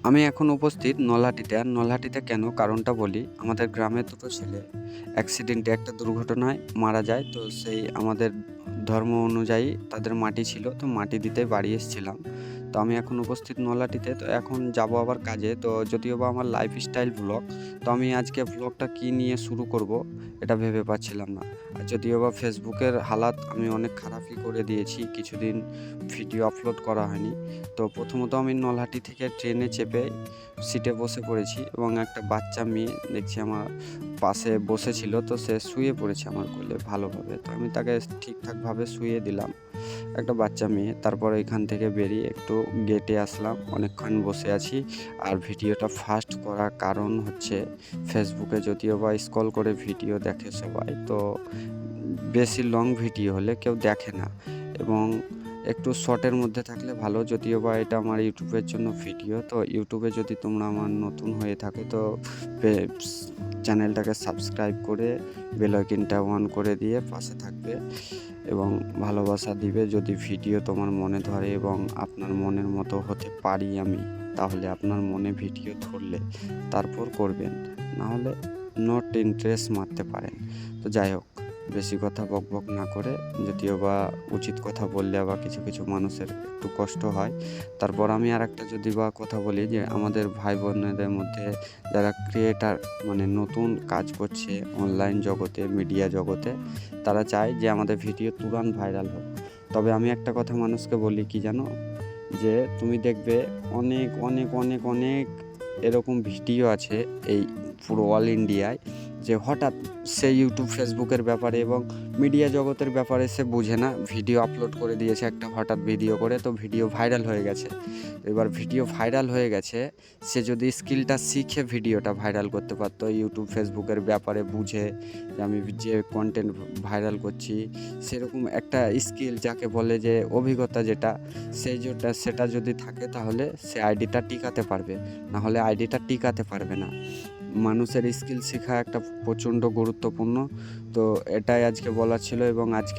আমি এখন উপস্থিত নলহাটিতে। আর নলহাটিতে কেন? কারণটা বলি। আমাদের গ্রামের দুটো ছেলে অ্যাক্সিডেন্টে একটা দুর্ঘটনায় মারা যায়। তো সেই আমাদের ধর্ম অনুযায়ী তাদের মাটি ছিল। তো মাটি দিতে বাড়ি এসেছিলাম। তো আমি এখন উপস্থিত নলহাটিতে। তো এখন যাবো আবার কাজে। তো যদিও বা আমার লাইফস্টাইল ভ্লগ। তো আমি আজকে ভ্লগটা কী নিয়ে শুরু করব এটা ভেবে পাচ্ছিলাম না। আর যদিও বা ফেসবুকের হালাত আমি অনেক খারাপই করে দিয়েছি। কিছুদিন ভিডিও আপলোড করা হয়নি। তো প্রথমত আমি নলহাটি থেকে ট্রেনে চেপে সিটে বসে পড়েছি এবং একটা বাচ্চা মেয়ে দেখছি আমার পাশে বসেছিল। তো সে শুয়ে পড়েছে আমার কোলে ভালোভাবে। তো আমি তাকে ঠিকঠাকভাবে শুইয়ে দিলাম। একটা বাচ্চা মেয়ে। তারপর এখান থেকে বেরিয়ে একটু গেটে আসলাম। অনেকক্ষণ বসে আছি। আর ভিডিওটা ফাস্ট করার কারণ হচ্ছে ফেসবুকে যদিও বা স্ক্রল করে ভিডিও দেখে সবাই। তো বেশি লং ভিডিও হলে কেউ দেখে না এবং একটু শর্টের মধ্যে থাকলে ভালো। যদিও বা এটা আমার ইউটিউবের জন্য ভিডিও। তো ইউটিউবে যদি তোমরা আমার নতুন হয়ে থাকো তো চ্যানেলটাকে সাবস্ক্রাইব করে বেল আইকনটা অন করে দিয়ে পাশে থাকবে এবং ভালোবাসা দিবে। যদি ভিডিও তোমার মনে ধরে এবং আপনার মনের মতো হতে পারি আমি, তাহলে আপনার মনে ভিডিও ধরলে তারপর করবেন, নাহলে নট ইন্টারেস্ট মারতে পারেন। তো যাই হোক, বেশি কথা বকবক না করে, যদিও বা উচিত কথা বললে আবার কিছু কিছু মানুষের একটু কষ্ট হয়। তারপর আমি আরেকটা যদি বা কথা বলি যে আমাদের ভাই বোনেদের মধ্যে যারা ক্রিয়েটার মানে নতুন কাজ করছে অনলাইন জগতে, মিডিয়া জগতে, তারা চায় যে আমাদের ভিডিও তুরন্ত ভাইরাল হোক। তবে আমি একটা কথা মানুষকে বলি কি জানো? যে তুমি দেখবে অনেক অনেক অনেক অনেক এরকম ভিডিও আছে এই পুরো অল ইন্ডিয়ায়, যে হঠাৎ সে ইউটিউব ফেসবুকের ব্যাপারে এবং মিডিয়া জগতের ব্যাপারে সে বুঝে না, ভিডিও আপলোড করে দিয়েছে একটা হঠাৎ ভিডিও করে, তো ভিডিও ভাইরাল হয়ে গেছে। এবার ভিডিও ভাইরাল হয়ে গেছে, সে যদি স্কিলটা শিখে ভিডিওটা ভাইরাল করতে পারতো, ইউটিউব ফেসবুকের ব্যাপারে বুঝে যে আমি যে কন্টেন্ট ভাইরাল করছি, সেরকম একটা স্কিল যাকে বলে যে অভিজ্ঞতা, যেটা সেটা যদি থাকে তাহলে সে আইডিটা টিকাতে পারবে, না হলে আইডিটা টিকাতে পারবে না। মানুষের স্কিল শেখা একটা প্রচণ্ড গুরুত্বপূর্ণ। তো এটাই আজকে বলার ছিল এবং আজকে